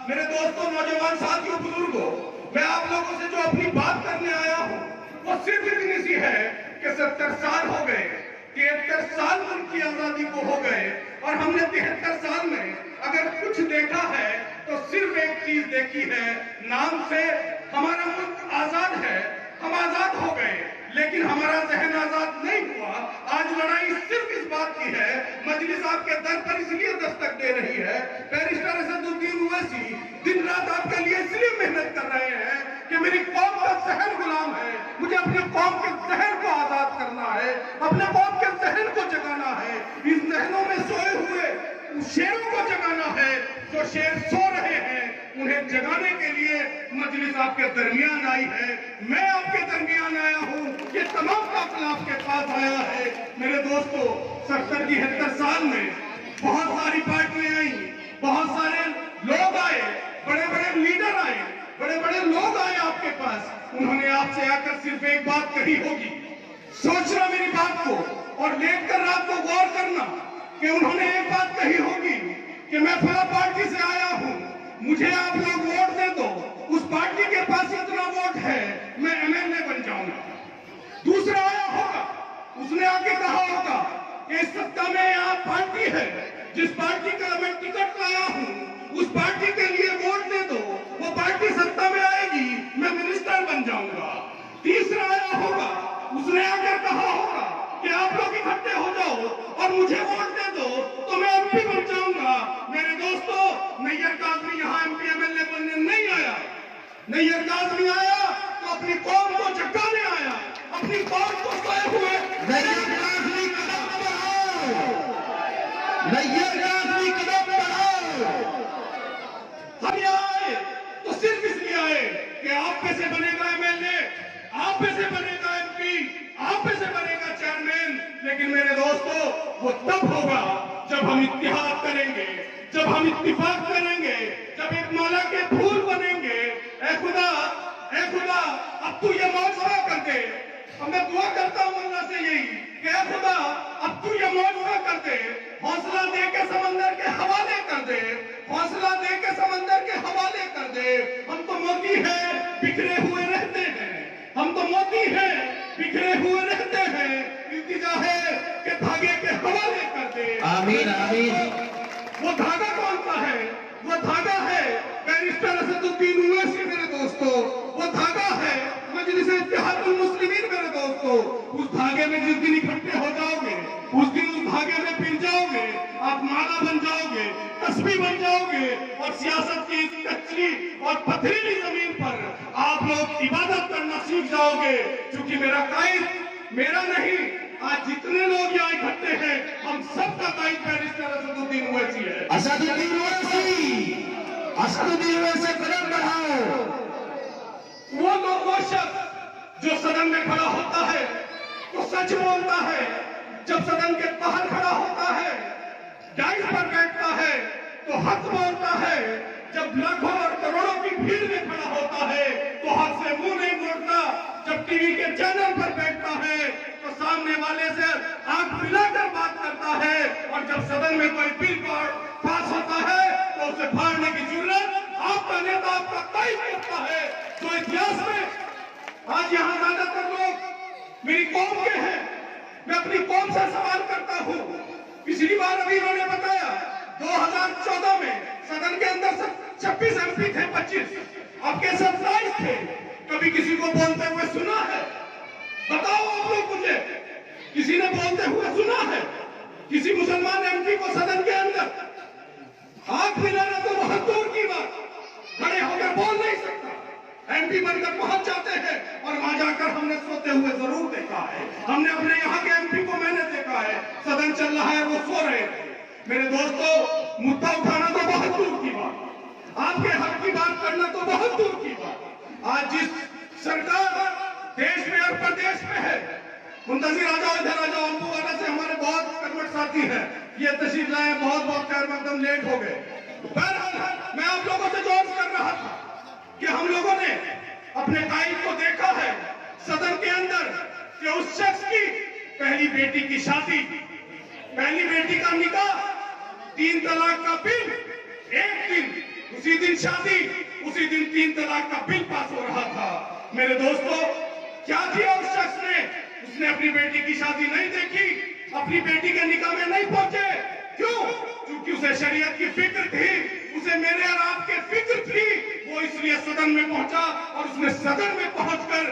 मेरे दोस्तों, नौजवान साथियों, बुजुर्गों, मैं आप लोगों से जो अपनी बात करने आया हूँ वो सिर्फ इतनी सी है कि 70 साल हो गए, 73 साल मुल्क की आजादी को हो गए और हमने 73 साल में अगर कुछ देखा है तो सिर्फ एक चीज देखी है, नाम से हमारा मुल्क आजाद है, हम आजाद हो गए, लेकिन हमारा जहन आजाद नहीं हुआ। आज लड़ाई सिर्फ इस बात की है, मजलिस आपके दर पर इसलिए दस्तक दे रही है, बैरिस्टर असदुद्दीन ओवैसी दिन रात आपके लिए इसलिए मेहनत कर रहे हैं कि मेरी कौम का जहन गुलाम है, मुझे अपनी कौम के जहन को आजाद करना है, अपने कौम के जहन को जगाना है, इन जहनों में सोए हुए शेरों को जगाना है। जो शेर सो रहे हैं उन्हें जगाने के लिए मजलिस आपके दरमियान आई है, मैं आपके दरमियान आया हूँ, ये तमाम काफिला आपके पास आया है। मेरे दोस्तों, 70-73 साल में बहुत सारी पार्टियां आई, बहुत सारे लोग आए, बड़े बड़े लीडर आए, बड़े बड़े लोग आए आपके पास, उन्होंने आपसे आकर सिर्फ एक बात कही होगी, सोचना मेरी बात को और लेकर रात को गौर करना कि उन्होंने एक बात कही होगी कि मैं फला पार्टी से आया हूं, मुझे आप लोग वोट दे दो, उस पार्टी के पास इतना वोट है, मैं एमएलए बन जाऊंगा। दूसरा आया होगा, उसने आके कहा होगा कि इस सत्ता में यहाँ पार्टी है, जिस पार्टी का मैं टिकट लाया हूं, उस पार्टी के लिए वोट दे दो, वो पार्टी सत्ता में आएगी, मैं मिनिस्टर बन जाऊंगा। तीसरा आया होगा, उसने आकर कहा होगा कि आप लोग इकट्ठे हो जाओ और मुझे वोट दे दो तो मैं एमपी बन जाऊंगा। मेरे दोस्तों, नैयर काज़मी यहाँ एमपी एमएलए बनने नहीं आया, नैयर काज़मी आया तो अपनी कौम को जगाने आया, अपनी कौम को सोए हुए नैयर काज़मी कदम बढ़ाओ, नैयर काज़मी कदम बढ़ाओ। हम यहाँ आए तो सिर्फ इसलिए आए कि आप में से बनेगा एमएलए, आप में से बनेगा एमपी, आप में से बनेगा चेयरमैन, लेकिन मेरे दोस्तों वो तब होगा जब हम इत्तेहाद करेंगे, जब हम इत्तिफाक करेंगे, जब एक माला के फूल बनेंगे। ऐ खुदा अब तू ये मौजूदा कर दे। अब मैं दुआ करता हूँ अल्लाह से यही कि ऐ खुदा अब तू ये मौजूदा कर दे, हौसला दे के समंदर के हवाले कर दे, हौसला दे के समंदर के हवाले कर दे। हम तो मोती हैं, बिखरे हुए रहते हैं, हम तो मोती हैं, बिखरे हुए रहते हैं, इल्तिजा है कि धागे के हवाले कर दे। आमीन आमीन। वो धागा कौन सा है? वो धागा है बैरिस्टर असदुद्दीन ओवैसी मेरे दोस्तों, वो धागा है मजलिस इत्तेहादुल मुस्लिमीन मेरे दोस्तों। उस धागे में जिस दिन इकट्ठे हो जाओगे, उस दिन उस धागे में पिल जाओगे, आप माला बन जाओगे, तस्बीह बन जाओगे और सियासत की कच्ची और पथरीली जमीन पर आप लोग इबादत करना सीख जाओगे। क्योंकि मेरा कायद मेरा नहीं, आज जितने लोग यहाँ इकट्ठे हैं हम सबका कायद बैरिस्टर असदुद्दीन ओवैसी है। असदुद्दीन ओवैसी, असदुद्दीन ओवैसी कदम बढ़ाओ। वो लोग, वो शख्स जो सदन में खड़ा होता है तो सच बोलता है, जब सदन के बाहर खड़ा होता है, डाइस पर बैठता है तो हक बोलता है, जब लाखों और करोड़ों की भीड़ में खड़ा होता है तो हक से मुंह नहीं मोड़ता, जब टीवी के चैनल पर बैठता है तो सामने वाले से आंख मिलाकर बात करता है, और जब सदन में कोई बिल पास होता है तो उसे फाड़ने की जरूरत आपका नेता, आपका कायद करता है। तो इतिहास में आज यहाँ ज्यादातर लोग मेरी कौम के हैं, मैं अपनी कौम से सवाल करता हूँ। पिछली बार अभी उन्होंने बताया 2014 में सदन के अंदर 26 एमपी थे, 25, आपके 27 थे, कभी किसी को बोलते हुए सुना है? बताओ आप लोग मुझे, किसी ने बोलते हुए सुना है किसी मुसलमान एमपी को सदन के अंदर? हाथ मिलाना तो बहुत दूर की बात, खड़े होकर बोल नहीं सकता। एमपी बनकर पहुंच जाते हैं और वहां जाकर हमने सोते हुए जरूर देखा है, हमने अपने यहाँ के एमपी को मैंने देखा है, सदन चल रहा है वो सो रहे थे। मेरे दोस्तों, मुद्दा उठाना तो बहुत दूर की बात, आपके हक की बात करना तो बहुत दूर की बात। आज जिस सरकार देश में और प्रदेश में है, मुंतजिर आ जाओ, इधर आ जाओ, अम्बुवाला से हमारे बहुत कन्वर्ट साथी हैं, ये तशरीफ लाए, बहुत बहुत खैर मकदम, लेट हो गए। बहरहाल मैं आप लोगों से जोर कर रहा था कि हम लोगों ने अपने कायद को देखा है सदन के अंदर कि उस शख्स की पहली बेटी की शादी, पहली बेटी का निकाह, 3 तलाक का बिल एक दिन उसी दिन शादी, उसी दिन 3 तलाक का बिल पास हो रहा था। मेरे दोस्तों, क्या किया उस शख्स ने? उसने अपनी बेटी की शादी नहीं देखी, अपनी बेटी के निकाह में नहीं पहुंचे। क्यों? क्योंकि उसे शरीयत की फिक्र थी, उसे मेरे और आपके फिक्र थी। वो इसलिए सदन में पहुंचा और उसने सदन में पहुंचकर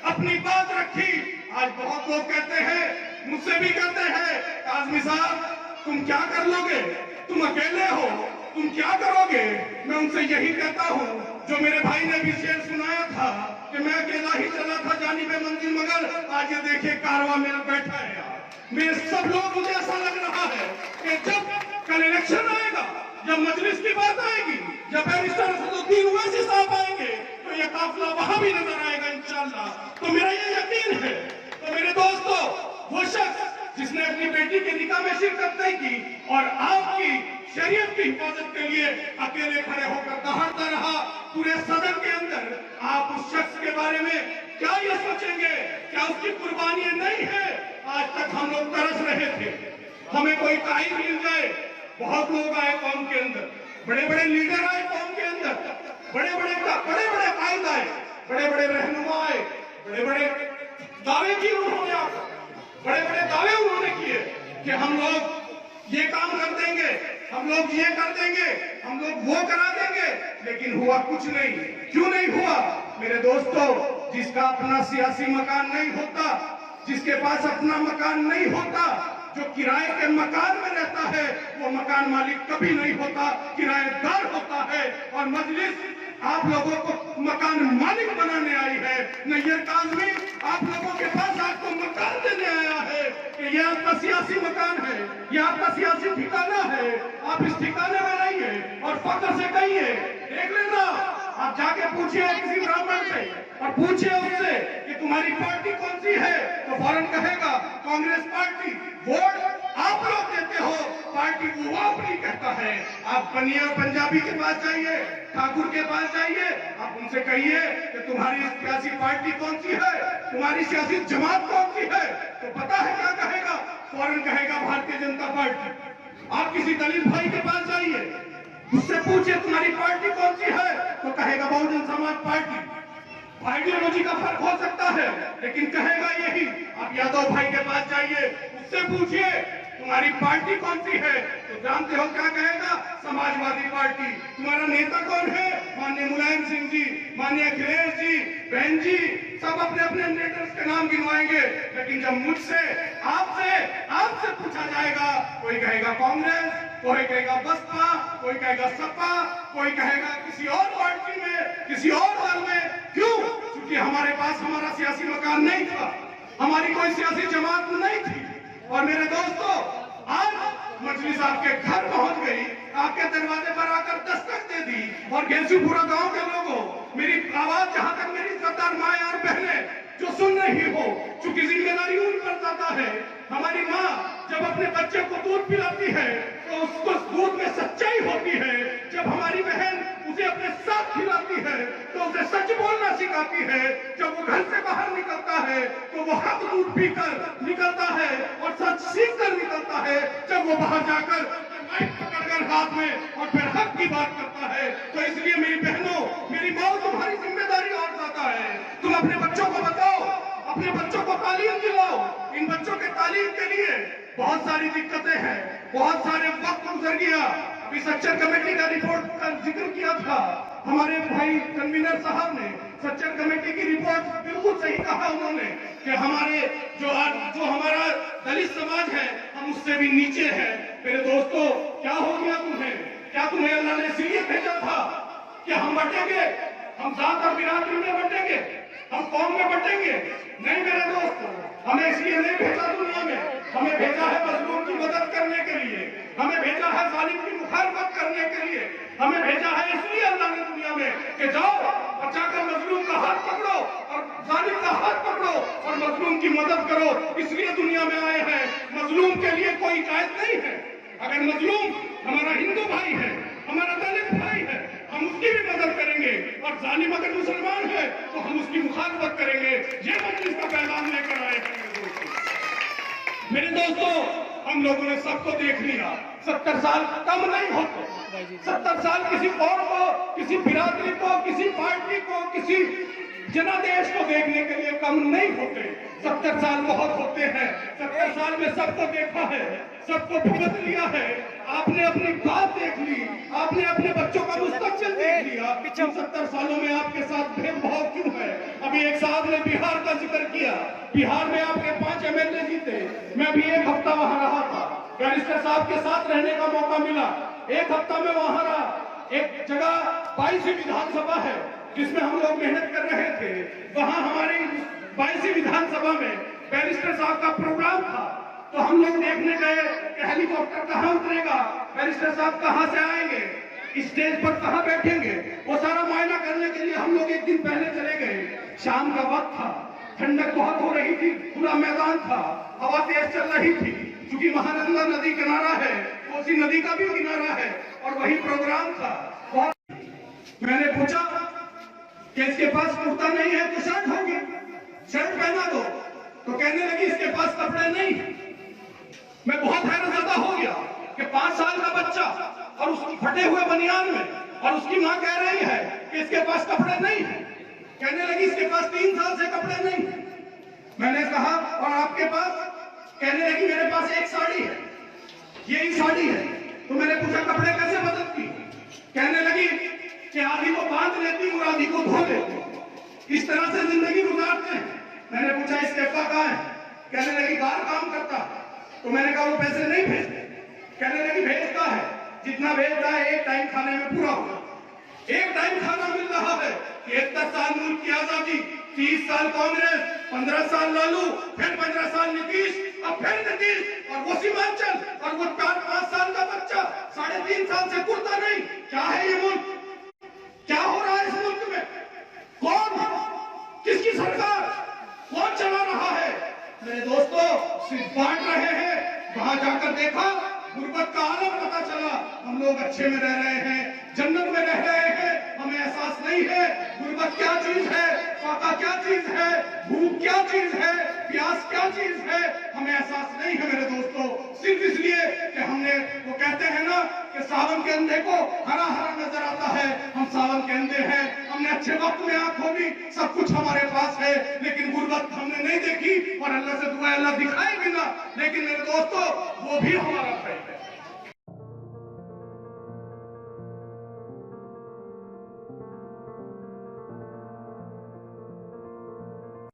अपनी बात रखी। आज बहुत लोग कहते हैं, मुझसे भी कहते हैं, काज़मी साहब तुम क्या कर लोगे, तुम अकेले हो, तुम क्या करोगे? मैं उनसे यही कहता हूँ जो मेरे भाई ने भी शेर सुनाया था कि मैं अकेला ही चला था जानिबे मंजिल, मगर आज ये देखिए कारवां मेरा बैठा है यार। मेरे सब लोग, मुझे ऐसा लग रहा है कि जब कल इलेक्शन आएगा, जब मजलिस की बात आएगी, जब बैरिस्टर असदुद्दीन ओवैसी साहब आएंगे, तो ये काफिला वहां भी नजर आएगा इंशाअल्लाह। तो मेरा ये यकीन है। तो मेरे दोस्तों, वो शख्स जिसने अपनी बेटी के निकाह में शिरकत नहीं की और आपकी शरीयत की हिफाजत के लिए अकेले खड़े होकर दहाड़ता रहा पूरे सदन के अंदर, आप उस शख्स के बारे में क्या ये सोचेंगे? क्या उसकी कुर्बानियां नहीं है? आज तक हम लोग तरस रहे थे, हमें कोई काहिर मिल जाए। बहुत लोग आए कौम के अंदर, बड़े बड़े लीडर आए कौम के अंदर, बड़े बड़े कायद आए, बड़े बड़े रहनुमा आए, बड़े बड़े दावे किए उन्होंने, बड़े बड़े दावे उन्होंने किए कि हम लोग ये काम कर देंगे, हम लोग ये कर देंगे, हम लोग वो करा देंगे, लेकिन हुआ कुछ नहीं। क्यों नहीं हुआ? मेरे दोस्तों, जिसका अपना सियासी मकान नहीं होता, जिसके पास अपना मकान नहीं होता, जो किराए के मकान में रहता है, वो मकान मालिक कभी नहीं होता, किराएदार होता है। और मजलिस आप लोगों को मकान मालिक बनाने आई है। नैयर काज़मी आप लोगों के पास आपको मकान देने आया है कि ये आपका सियासी मकान है, ये आपका सियासी ठिकाना है। आप इस ठिकाने में रहिए और फख्र से कहिए, देख लेना, आप जाके पूछिए किसी ब्राह्मण से और पूछिए उससे कि तुम्हारी पार्टी कौन सी है, तो फौरन कहेगा कांग्रेस पार्टी। वोट आप लोग देते हो, पार्टी वो अपनी कहता है। आप बनिया पंजाबी के पास जाइए, ठाकुर के पास जाइए, आप उनसे कहिए कि तुम्हारी सियासी पार्टी कौन सी है, तुम्हारी सियासी जमात कौन सी है, तो पता है क्या कहेगा? फौरन कहेगा भारतीय जनता पार्टी। आप किसी दलित भाई के पास जाइए, उससे पूछिए तुम्हारी पार्टी कौन सी है, तो कहेगा बहुजन समाज पार्टी। आइडियोलॉजी का फर्क हो सकता है, लेकिन कहेगा यही। आप यादव भाई के पास जाइए, उससे पूछिए तुम्हारी पार्टी कौन सी है, तो जानते हो क्या कहेगा? समाजवादी पार्टी। तुम्हारा नेता कौन है? माननीय मुलायम सिंह जी, माननीय अखिलेश जी, बहन जी, सब अपने अपने नेताओं के नाम गिनवाएंगे। लेकिन जब मुझसे, आपसे पूछा जाएगा, कोई कहेगा कांग्रेस, कोई कहेगा बसपा, कोई कहेगा सपा, कोई कहेगा किसी और पार्टी में, किसी और दल में। क्यों? क्योंकि हमारे पास हमारा सियासी मकान नहीं था, हमारी कोई सियासी जमात नहीं थी। और मेरे दोस्तों, आज मजलिस आपके घर पहुंच गई, आपके दरवाजे पर आकर दस्तक दे दी। और घेसूपुरा गांव के लोगों, मेरी आवाज जहां तक मेरी सरदार माए और बहने जो सुन रही हो, चूंकि जिम्मेदारी उन पर जाता है। हमारी माँ जब अपने बच्चे को दूध पिलाती है तो उसको दूध में सच्चाई होती है। जब हमारी बहन उसे अपने साथ खिलाती है तो उसे सच बोलना सिखाती है। जब वो घर से बाहर निकलता है तो वो हक दूध पीकर निकलता है और सच सीख कर निकलता है। जब वो बाहर जाकर माइक पकड़कर हाथ में और फिर हक की बात करता है। तो इसलिए मेरी बहनों, मेरी माँ, तुम्हारी जिम्मेदारी और ज्यादा है। तुम अपने बच्चों को बताओ, अपने बच्चों को तालीम दिलाओ। इन बच्चों के तालीम के लिए बहुत सारी दिक्कतें हैं, बहुत सारे वक्त गुजर गया। अभी सच्चर कमेटी का रिपोर्ट का जिक्र किया था हमारे भाई कन्वीनर साहब ने। सच्चर कमेटी की रिपोर्ट बिल्कुल सही कहा उन्होंने कि हमारे जो हमारा दलित समाज है, हम उससे भी नीचे है। मेरे दोस्तों, क्या हो गया तुम्हें? क्या तुम्हें अल्लाह ने इसलिए भेजा था कि हम बटेंगे, हम जात और बिरादरी में बटेंगे, हम कौम में बटेंगे? नहीं मेरे दोस्तों, हमें इसलिए नहीं भेजा दुनिया में। हमें भेजा है मजलूम की मदद करने के लिए, हमें भेजा है जालिम की मुखालफत करने के लिए, हमें भेजा है इसलिए अल्लाह ने दुनिया में कि जाओ बचाकर मजलूम का हाथ पकड़ो और जालिम का हाथ पकड़ो और मजलूम की मदद करो। इसलिए दुनिया में आए हैं। मजलूम के लिए कोई इजाजत नहीं है। अगर मजलूम हमारा हिंदू भाई है, हमारा दलित भाई है, हम उसकी भी मदद करेंगे। और जालिम अगर मुसलमान है तो हम उसकी मुखालफत करेंगे। ये मजलिस का पैगाम लेकर आए हैं मेरे दोस्तों। हम लोगों ने सबको देख लिया, 70 साल कम नहीं होते। 70 साल किसी कौम को, किसी बिरादरी को, किसी पार्टी को, किसी जनादेश को देखने के लिए कम नहीं होते। 70 साल बहुत होते हैं। 70 साल में सबको देखा है, सबको भुगत लिया है। आपने अपनी बात देख ली, आपने अपने बच्चों का मुस्तकबिल देख लिया। इन 70 सालों में आपके साथ भेदभाव क्यों है? अभी एक साहब ने बिहार का जिक्र किया। बिहार में आपके 5 MLA जीते। मैं भी एक हफ्ता वहां रहा था, बैरिस्टर साहब के साथ रहने का मौका मिला। एक हफ्ता में वहां रहा। एक जगह 22वीं विधानसभा है जिसमें हम लोग मेहनत कर रहे थे। वहां हमारी 22वीं विधानसभा में बैरिस्टर साहब का प्रोग्राम था। तो हम लोग देखने गए कि हेलीकॉप्टर कहाँ उतरेगा, बैरिस्टर साहब कहाँ से आएंगे, स्टेज पर कहाँ बैठेंगे, वो सारा मुआयना करने के लिए हम लोग एक दिन पहले चले गए। शाम का वक्त था, ठंडक बहुत हो रही थी, खुला मैदान था, हवा तेज चल रही थी। क्योंकि महानंदा नदी किनारा है, कोसी नदी का भी किनारा है, और वही प्रोग्राम था। मैंने पूछा कि इसके पास कुर्ता नहीं है तो शर्ट होगी, शर्ट पहना दो। तो कहने लगी इसके पास कपड़े नहीं। मैं बहुत हैरान हो गया कि 5 साल का बच्चा और उसकी फटे हुए बनियान में, और उसकी मां कह रही है कि इसके पास कपड़े नहीं है। कहने लगी इसके पास 3 साल से कपड़े नहीं। मैंने कहा और आपके पास? कहने लगी मेरे पास एक साड़ी है, यही साड़ी है। तो मैंने पूछा कपड़े कैसे बदलती? कहने लगी कि आधी को बांध लेती हूँ, आधी को धो लेती, इस तरह से जिंदगी गुजारते हैं। मैंने पूछा इस्तीफा कहाँ है? कहने लगी बाहर काम करता। तो मैंने कहा वो पैसे नहीं भेजते। कहने लगी भेजता है, जितना भेजता है एक टाइम खाने में पूरा होगा। एक टाइम खाना मिल रहा है। 71 साल मुल्क की आजादी, 30 साल कांग्रेस, 15 साल लालू, फिर 15 साल नीतीश, अब फिर नीतीश, और वो सीमांचल, और वो 4-5 साल का बच्चा 3.5 साल से कुर्ता नहीं। क्या है ये मुल्क? क्या हो रहा है इस मुल्क में? कौन, किसकी सरकार, कौन चला रहा है? मेरे दोस्तों, सिर्फ बांट रहे हैं। वहां जाकर देखा, गुर्बत का आलम पता चला। हम लोग अच्छे में रह रहे हैं, जन्नत में रह रहे हैं, हमें एहसास नहीं है गुर्बत क्या चीज है, फाका क्या चीज है, भूख क्या चीज है, प्यास क्या चीज है, हमें एहसास नहीं है मेरे दोस्तों। सिर्फ इसलिए कि हमने, वो कहते हैं ना कि सावन के अंधे को हरा हरा नजर आता है। हम सावन के अंधे हैं, हमने अच्छे वक्त में आंख खोली, सब कुछ हमारे पास है, लेकिन गुर्बत हमने नहीं देखी। और अल्लाह से दुआ, अल्लाह दिखाएगी ना, लेकिन मेरे दोस्तों वो भी हमारा भाई है।